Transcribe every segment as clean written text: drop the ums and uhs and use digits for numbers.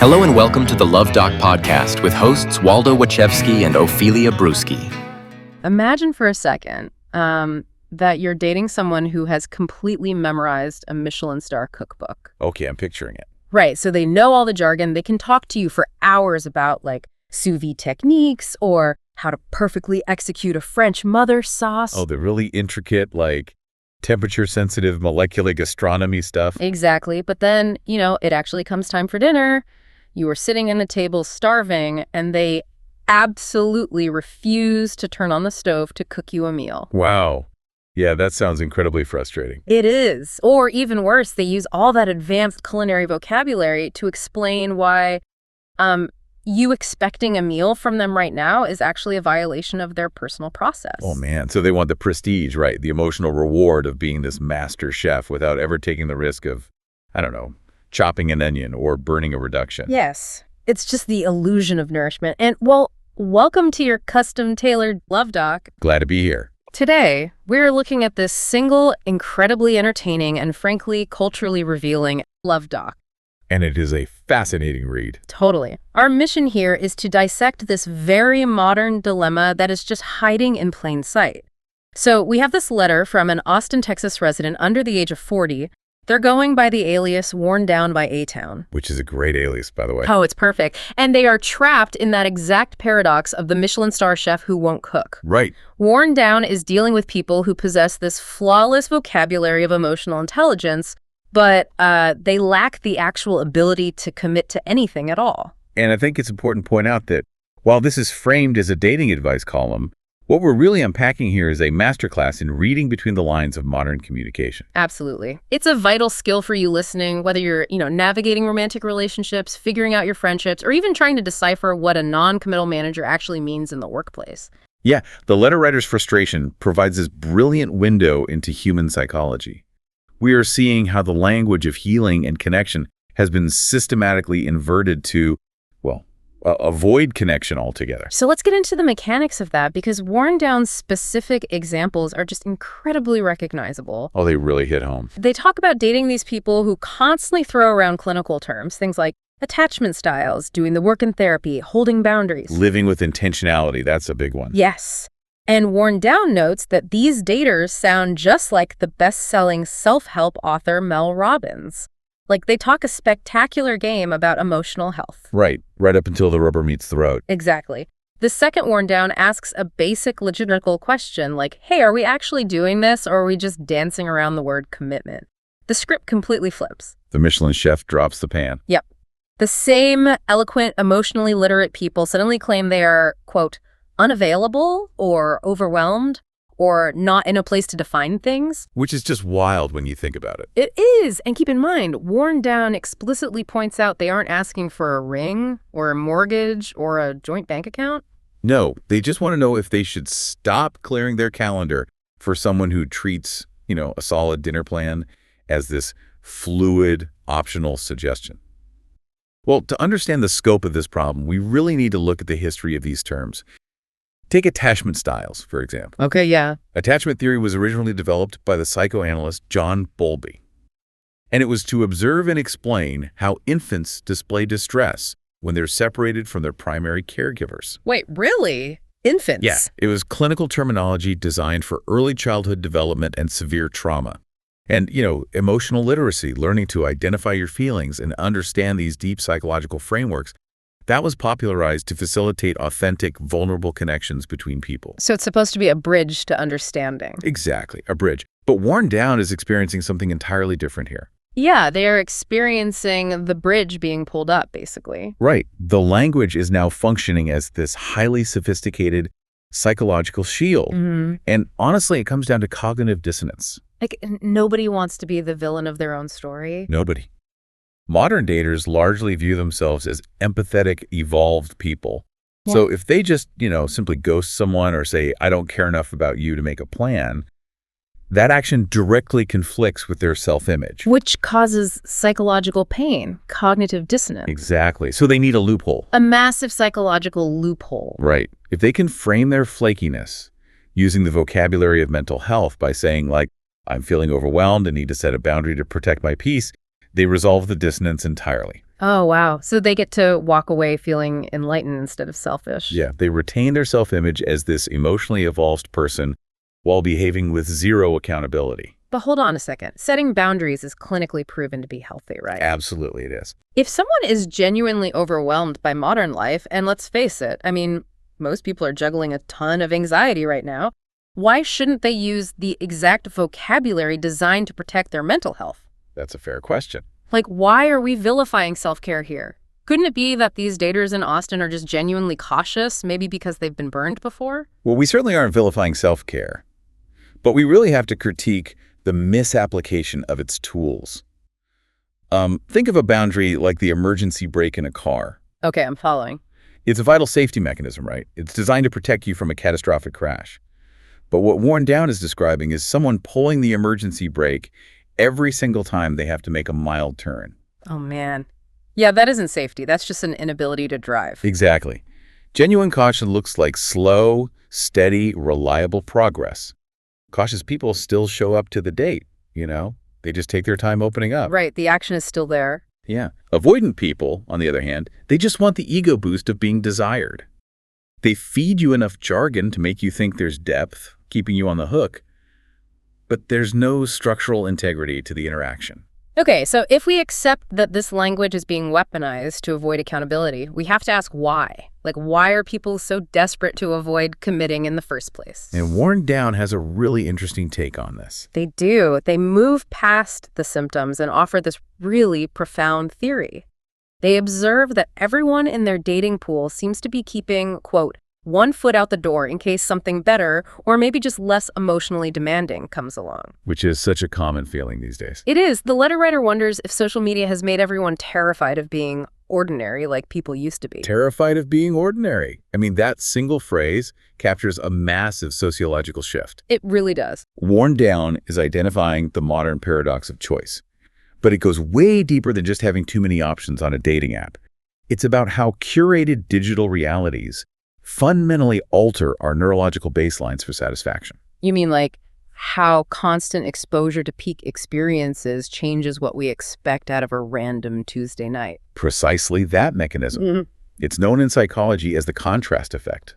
Hello and welcome to the Luv Doc podcast with hosts Waldo Wachewski and Ophelia Bruschi. Imagine for a second that you're dating someone who has completely memorized a Michelin star cookbook. Okay, I'm picturing it. Right, so they know all the jargon. They can talk to you for hours about like sous vide techniques or how to perfectly execute a French mother sauce. Oh, the really intricate, like, temperature-sensitive molecular gastronomy stuff. Exactly, but then, it actually comes time for dinner. You are sitting in the table starving, and they absolutely refuse to turn on the stove to cook you a meal. Wow. Yeah, that sounds incredibly frustrating. It is. Or even worse, they use all that advanced culinary vocabulary to explain why you expecting a meal from them right now is actually a violation of their personal process. Oh, man. So they want the prestige, right? The emotional reward of being this master chef without ever taking the risk of, I don't know, chopping an onion or burning a reduction. Yes. It's just the illusion of nourishment. And, well, welcome to your custom-tailored Luv Doc. Glad to be here. Today, we're looking at this single, incredibly entertaining and frankly culturally revealing Luv Doc. And it is a fascinating read. Totally. Our mission here is to dissect this very modern dilemma that is just hiding in plain sight. So we have this letter from an Austin, Texas resident under the age of 40. They're going by the alias Worn Down by A-Town. Which is a great alias, by the way. Oh, it's perfect. And they are trapped in that exact paradox of the Michelin star chef who won't cook. Right. Worn Down is dealing with people who possess this flawless vocabulary of emotional intelligence, but they lack the actual ability to commit to anything at all. And I think it's important to point out that while this is framed as a dating advice column, what we're really unpacking here is a masterclass in reading between the lines of modern communication. Absolutely. It's a vital skill for you listening, whether you're, navigating romantic relationships, figuring out your friendships, or even trying to decipher what a non-committal manager actually means in the workplace. Yeah, the letter writer's frustration provides this brilliant window into human psychology. We are seeing how the language of healing and connection has been systematically inverted to, avoid connection altogether. So let's get into the mechanics of that, because Worn Down's specific examples are just incredibly recognizable. Oh, they really hit home. They talk about dating these people who constantly throw around clinical terms, things like attachment styles, doing the work in therapy, holding boundaries. Living with intentionality, that's a big one. Yes. And Worn Down notes that these daters sound just like the best-selling self-help author Mel Robbins. Like, they talk a spectacular game about emotional health. Right up until the rubber meets the road. Exactly. The second Worn Down asks a basic logistical question like, hey, are we actually doing this, or are we just dancing around the word commitment? The script completely flips. The Michelin chef drops the pan. Yep. The same eloquent, emotionally literate people suddenly claim they are, quote, unavailable or overwhelmed or not in a place to define things. Which is just wild when you think about it. It is. And keep in mind, Worn Down explicitly points out they aren't asking for a ring or a mortgage or a joint bank account. No, they just want to know if they should stop clearing their calendar for someone who treats, a solid dinner plan as this fluid, optional suggestion. Well, to understand the scope of this problem, we really need to look at the history of these terms. Take attachment styles, for example. Okay, yeah. Attachment theory was originally developed by the psychoanalyst John Bowlby. And it was to observe and explain how infants display distress when they're separated from their primary caregivers. Wait, really? Infants? Yeah, it was clinical terminology designed for early childhood development and severe trauma. And, emotional literacy, learning to identify your feelings and understand these deep psychological frameworks, that was popularized to facilitate authentic, vulnerable connections between people. So it's supposed to be a bridge to understanding. Exactly, a bridge. But Worn Down is experiencing something entirely different here. Yeah, they are experiencing the bridge being pulled up, basically. Right. The language is now functioning as this highly sophisticated psychological shield. Mm-hmm. And honestly, it comes down to cognitive dissonance. Like, nobody wants to be the villain of their own story. Nobody. Modern daters largely view themselves as empathetic, evolved people. Yeah. So if they just, simply ghost someone or say, I don't care enough about you to make a plan, that action directly conflicts with their self-image. Which causes psychological pain, cognitive dissonance. Exactly. So they need a loophole. A massive psychological loophole. Right. If they can frame their flakiness using the vocabulary of mental health by saying, like, I'm feeling overwhelmed and need to set a boundary to protect my peace, they resolve the dissonance entirely. Oh, wow. So they get to walk away feeling enlightened instead of selfish. Yeah, they retain their self-image as this emotionally evolved person while behaving with zero accountability. But hold on a second. Setting boundaries is clinically proven to be healthy, right? Absolutely it is. If someone is genuinely overwhelmed by modern life, and let's face it, I mean, most people are juggling a ton of anxiety right now, why shouldn't they use the exact vocabulary designed to protect their mental health? That's a fair question. Like, why are we vilifying self-care here? Couldn't it be that these daters in Austin are just genuinely cautious, maybe because they've been burned before? Well, we certainly aren't vilifying self-care, but we really have to critique the misapplication of its tools. Think of a boundary like the emergency brake in a car. Okay, I'm following. It's a vital safety mechanism, right? It's designed to protect you from a catastrophic crash. But what Worn Down is describing is someone pulling the emergency brake every single time they have to make a mild turn. Oh, man. Yeah, that isn't safety. That's just an inability to drive. Exactly. Genuine caution looks like slow, steady, reliable progress. Cautious people still show up to the date, you know? They just take their time opening up. Right, the action is still there. Yeah. Avoidant people, on the other hand, they just want the ego boost of being desired. They feed you enough jargon to make you think there's depth, keeping you on the hook, but there's no structural integrity to the interaction. Okay, so if we accept that this language is being weaponized to avoid accountability, we have to ask why. Like, why are people so desperate to avoid committing in the first place? And Worn Down has a really interesting take on this. They do. They move past the symptoms and offer this really profound theory. They observe that everyone in their dating pool seems to be keeping, quote, one foot out the door in case something better or maybe just less emotionally demanding comes along. Which is such a common feeling these days. It is. The letter writer wonders if social media has made everyone terrified of being ordinary like people used to be. Terrified of being ordinary. I mean, that single phrase captures a massive sociological shift. It really does. Worn Down is identifying the modern paradox of choice. But it goes way deeper than just having too many options on a dating app. It's about how curated digital realities fundamentally alter our neurological baselines for satisfaction. You mean like how constant exposure to peak experiences changes what we expect out of a random Tuesday night? Precisely that mechanism. It's known in psychology as the contrast effect.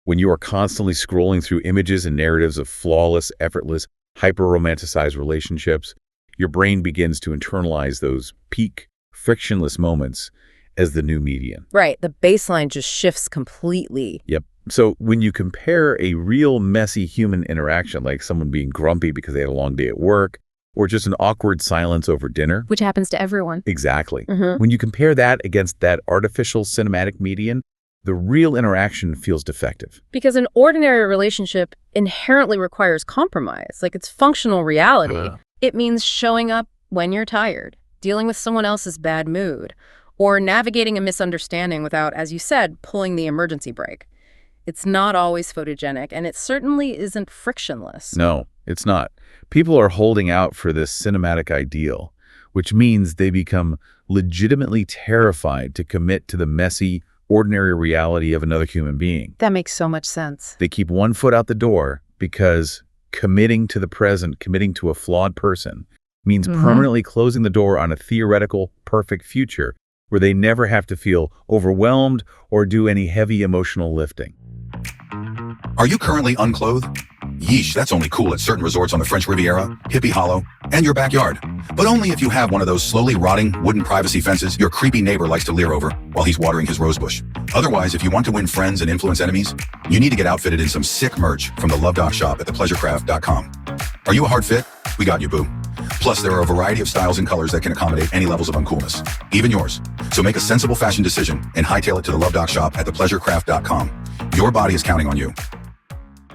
When you are constantly scrolling through images and narratives of flawless, effortless, hyper-romanticized relationships, your brain begins to internalize those peak, frictionless moments as the new median. Right. The baseline just shifts completely. Yep. So when you compare a real messy human interaction, like someone being grumpy because they had a long day at work, or just an awkward silence over dinner. Which happens to everyone. Exactly. When you compare that against that artificial cinematic median, the real interaction feels defective. Because an ordinary relationship inherently requires compromise. Like, it's functional reality. It means showing up when you're tired, dealing with someone else's bad mood, or navigating a misunderstanding without, as you said, pulling the emergency brake. It's not always photogenic, and it certainly isn't frictionless. No, it's not. People are holding out for this cinematic ideal, which means they become legitimately terrified to commit to the messy, ordinary reality of another human being. That makes so much sense. They keep one foot out the door because committing to the present, committing to a flawed person, means permanently closing the door on a theoretical, perfect future where they never have to feel overwhelmed or do any heavy emotional lifting. Are you currently unclothed? Yeesh, that's only cool at certain resorts on the French Riviera, Hippie Hollow, and your backyard. But only if you have one of those slowly rotting wooden privacy fences your creepy neighbor likes to leer over while he's watering his rosebush. Otherwise, if you want to win friends and influence enemies, you need to get outfitted in some sick merch from the Luv Doc shop at thepleasurecraft.com. Are you a hard fit? We got you, boo. Plus, there are a variety of styles and colors that can accommodate any levels of uncoolness, even yours. So make a sensible fashion decision and hightail it to the Luv Doc shop at thepleasurecraft.com. Your body is counting on you.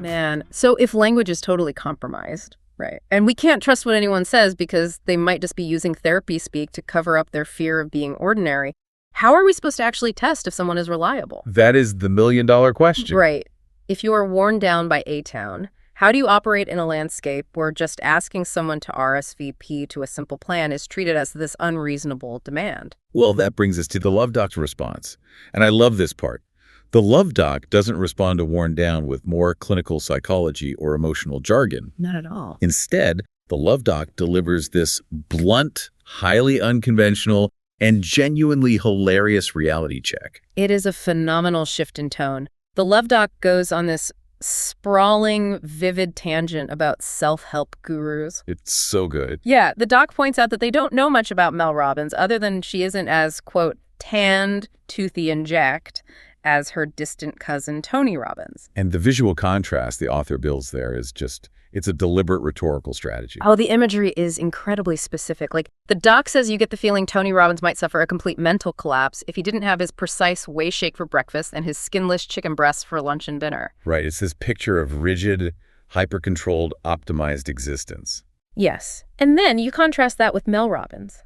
Man, so if language is totally compromised, right, and we can't trust what anyone says because they might just be using therapy speak to cover up their fear of being ordinary, how are we supposed to actually test if someone is reliable? That is the million-dollar question. Right. If you are worn down by A-Town, how do you operate in a landscape where just asking someone to RSVP to a simple plan is treated as this unreasonable demand? Well, that brings us to the Luv Doc's response. And I love this part. The Luv Doc doesn't respond to Worn Down with more clinical psychology or emotional jargon. Not at all. Instead, the Luv Doc delivers this blunt, highly unconventional, and genuinely hilarious reality check. It is a phenomenal shift in tone. The Luv Doc goes on this sprawling, vivid tangent about self-help gurus. It's so good. Yeah, the doc points out that they don't know much about Mel Robbins other than she isn't as, quote, tanned, toothy, and jacked as her distant cousin Tony Robbins. And the visual contrast the author builds there is just, it's a deliberate rhetorical strategy. Oh, the imagery is incredibly specific. Like, the doc says you get the feeling Tony Robbins might suffer a complete mental collapse if he didn't have his precise whey shake for breakfast and his skinless chicken breasts for lunch and dinner. Right, it's this picture of rigid, hyper-controlled, optimized existence. Yes. And then you contrast that with Mel Robbins.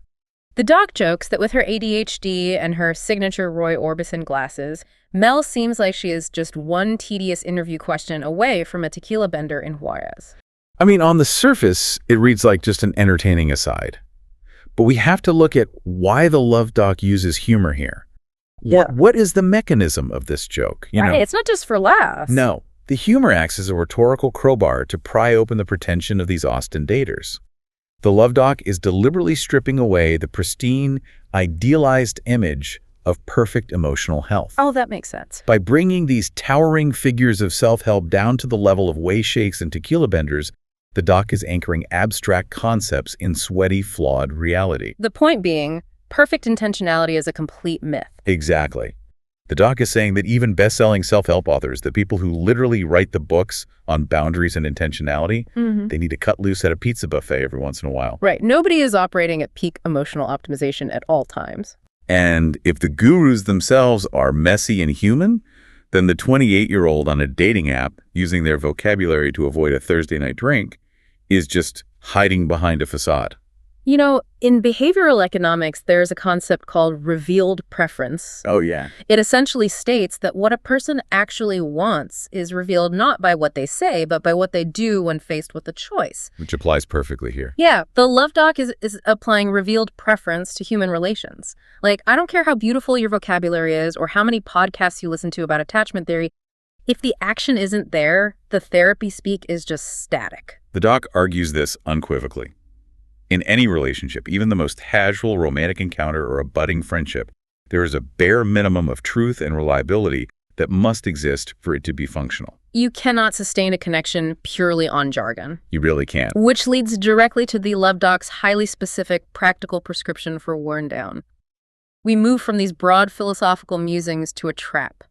The doc jokes that with her ADHD and her signature Roy Orbison glasses, Mel seems like she is just one tedious interview question away from a tequila bender in Juarez. I mean, on the surface, it reads like just an entertaining aside. But we have to look at why the Luv Doc uses humor here. Yeah. What is the mechanism of this joke? Right, it's not just for laughs. No, the humor acts as a rhetorical crowbar to pry open the pretension of these Austin daters. The Luv Doc is deliberately stripping away the pristine, idealized image of perfect emotional health. Oh, that makes sense. By bringing these towering figures of self-help down to the level of whey shakes and tequila benders, the doc is anchoring abstract concepts in sweaty, flawed reality. The point being, perfect intentionality is a complete myth. Exactly. The doc is saying that even best-selling self-help authors, the people who literally write the books on boundaries and intentionality, they need to cut loose at a pizza buffet every once in a while. Right. Nobody is operating at peak emotional optimization at all times. And if the gurus themselves are messy and human, then the 28-year-old on a dating app using their vocabulary to avoid a Thursday night drink is just hiding behind a facade. You know, in behavioral economics, there's a concept called revealed preference. Oh, yeah. It essentially states that what a person actually wants is revealed not by what they say, but by what they do when faced with a choice. Which applies perfectly here. Yeah, the Luv Doc is applying revealed preference to human relations. Like, I don't care how beautiful your vocabulary is or how many podcasts you listen to about attachment theory. If the action isn't there, the therapy speak is just static. The doc argues this unequivocally. In any relationship, even the most casual romantic encounter or a budding friendship, there is a bare minimum of truth and reliability that must exist for it to be functional. You cannot sustain a connection purely on jargon. You really can't. Which leads directly to the Luv Doc's highly specific practical prescription for worn down. We move from these broad philosophical musings to a trap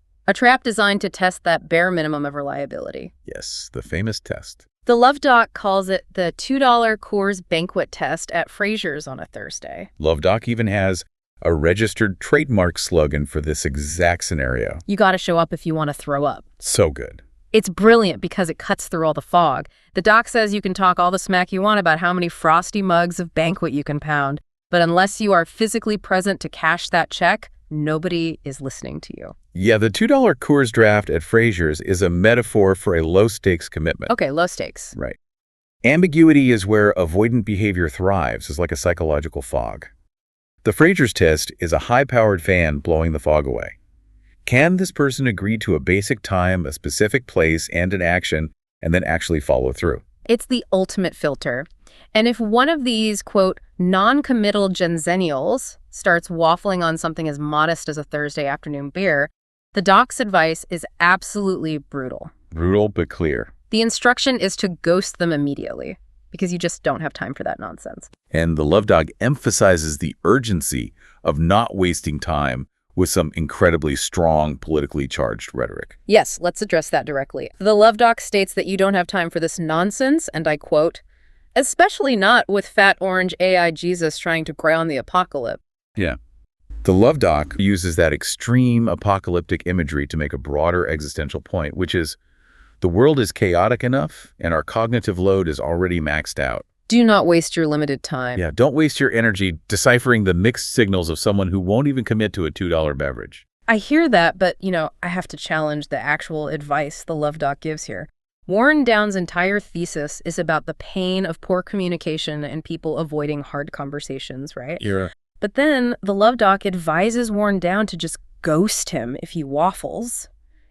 designed to test that bare minimum of reliability. Yes, the famous test. The Luv Doc calls it the $2 Coors banquet test at Fraser's on a Thursday. Luv Doc even has a registered trademark slogan for this exact scenario. You gotta show up if you want to throw up. So good. It's brilliant because it cuts through all the fog. The doc says you can talk all the smack you want about how many frosty mugs of banquet you can pound, but unless you are physically present to cash that check, nobody is listening to you. Yeah, the $2 Coors draft at Fraser's is a metaphor for a low-stakes commitment. Okay, low stakes. Right. Ambiguity is where avoidant behavior thrives, is like a psychological fog. The Fraser's test is a high-powered fan blowing the fog away. Can this person agree to a basic time, a specific place, and an action, and then actually follow through? It's the ultimate filter. And if one of these, quote, non-committal Gen-zennials starts waffling on something as modest as a Thursday afternoon beer, the doc's advice is absolutely brutal. Brutal but clear. The instruction is to ghost them immediately, because you just don't have time for that nonsense. And the Luv Doc emphasizes the urgency of not wasting time with some incredibly strong, politically charged rhetoric. Yes, let's address that directly. The Luv Doc states that you don't have time for this nonsense, and I quote, especially not with fat orange AI Jesus trying to ground the apocalypse. Yeah. The Luv Doc uses that extreme apocalyptic imagery to make a broader existential point, which is the world is chaotic enough and our cognitive load is already maxed out. Do not waste your limited time. Yeah, don't waste your energy deciphering the mixed signals of someone who won't even commit to a $2 beverage. I hear that, but, I have to challenge the actual advice the Luv Doc gives here. Warren Down's entire thesis is about the pain of poor communication and people avoiding hard conversations, right? Yeah. But then the Luv Doc advises Warren Down to just ghost him if he waffles.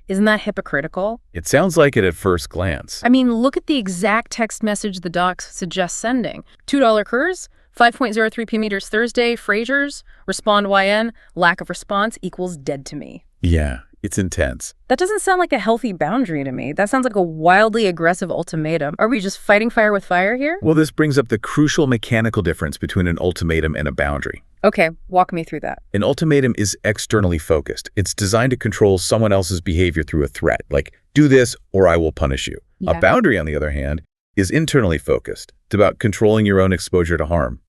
Isn't that hypocritical? It sounds like it at first glance. I mean, look at the exact text message the doc suggests sending. $2 Coors? 5.03 p.m. Thursday, Frasers, respond YN, lack of response equals dead to me. Yeah, it's intense. That doesn't sound like a healthy boundary to me. That sounds like a wildly aggressive ultimatum. Are we just fighting fire with fire here? Well, this brings up the crucial mechanical difference between an ultimatum and a boundary. Okay, walk me through that. An ultimatum is externally focused. It's designed to control someone else's behavior through a threat, like, do this or I will punish you. Yeah. A boundary, on the other hand, is internally focused. It's about controlling your own exposure to harm.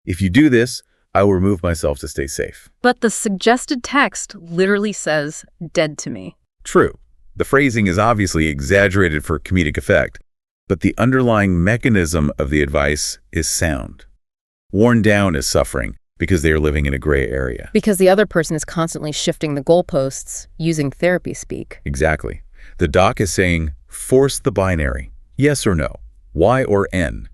If you do this, I will remove myself to stay safe. But the suggested text literally says dead to me. True. The phrasing is obviously exaggerated for comedic effect, but the underlying mechanism of the advice is sound. Worn down is suffering because they are living in a gray area. Because the other person is constantly shifting the goalposts using therapy speak. Exactly. The doc is saying, force the binary, yes or no, Y or N.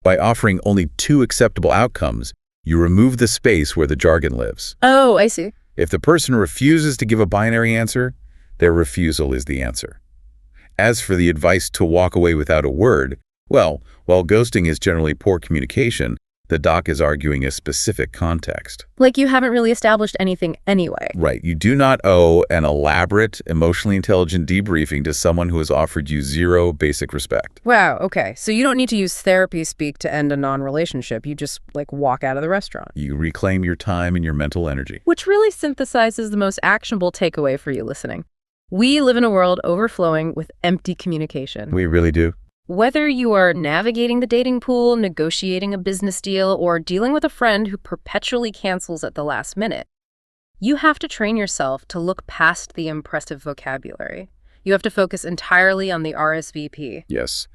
By offering only two acceptable outcomes, you remove the space where the jargon lives. Oh, I see. If the person refuses to give a binary answer, their refusal is the answer. As for the advice to walk away without a word, well, while ghosting is generally poor communication, the doc is arguing a specific context. Like you haven't really established anything anyway. Right. You do not owe an elaborate, emotionally intelligent debriefing to someone who has offered you zero basic respect. Wow, okay. So you don't need to use therapy speak to end a non-relationship. You just, walk out of the restaurant. You reclaim your time and your mental energy. Which really synthesizes the most actionable takeaway for you listening. We live in a world overflowing with empty communication. We really do. Whether you are navigating the dating pool, negotiating a business deal, or dealing with a friend who perpetually cancels at the last minute, you have to train yourself to look past the impressive vocabulary. You have to focus entirely on the RSVP. Yes.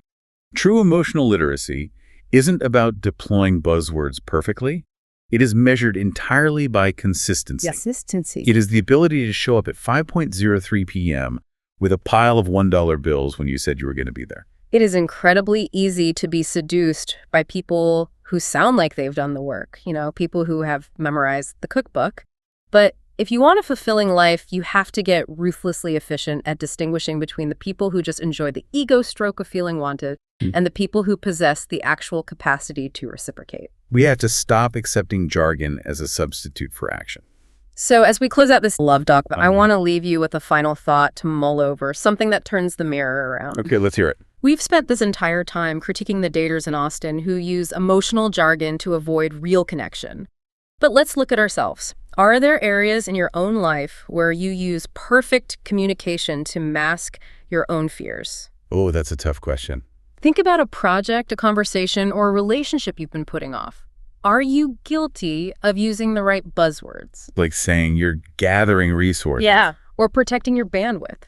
True emotional literacy isn't about deploying buzzwords perfectly. It is measured entirely by consistency. Consistency. It is the ability to show up at 5:03 p.m. with a pile of $1 bills when you said you were going to be there. It is incredibly easy to be seduced by people who sound like they've done the work, people who have memorized the cookbook. But if you want a fulfilling life, you have to get ruthlessly efficient at distinguishing between the people who just enjoy the ego stroke of feeling wanted and the people who possess the actual capacity to reciprocate. We have to stop accepting jargon as a substitute for action. So as we close out this Luv Doc, I want to leave you with a final thought to mull over, something that turns the mirror around. Okay, let's hear it. We've spent this entire time critiquing the daters in Austin who use emotional jargon to avoid real connection. But let's look at ourselves. Are there areas in your own life where you use perfect communication to mask your own fears? Oh, that's a tough question. Think about a project, a conversation, or a relationship you've been putting off. Are you guilty of using the right buzzwords? Like saying you're gathering resources. Yeah. Or protecting your bandwidth.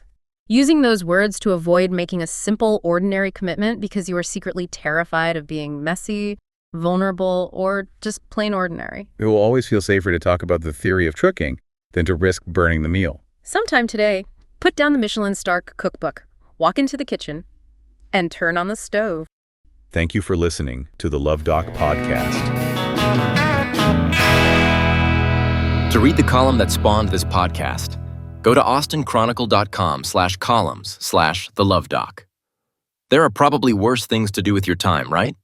Using those words to avoid making a simple, ordinary commitment because you are secretly terrified of being messy, vulnerable, or just plain ordinary. It will always feel safer to talk about the theory of tricking than to risk burning the meal. Sometime today, put down the Michelin star cookbook, walk into the kitchen, and turn on the stove. Thank you for listening to the Luv Doc podcast. To read the column that spawned this podcast, go to austinchronicle.com/columns/the Luv Doc. There are probably worse things to do with your time, right?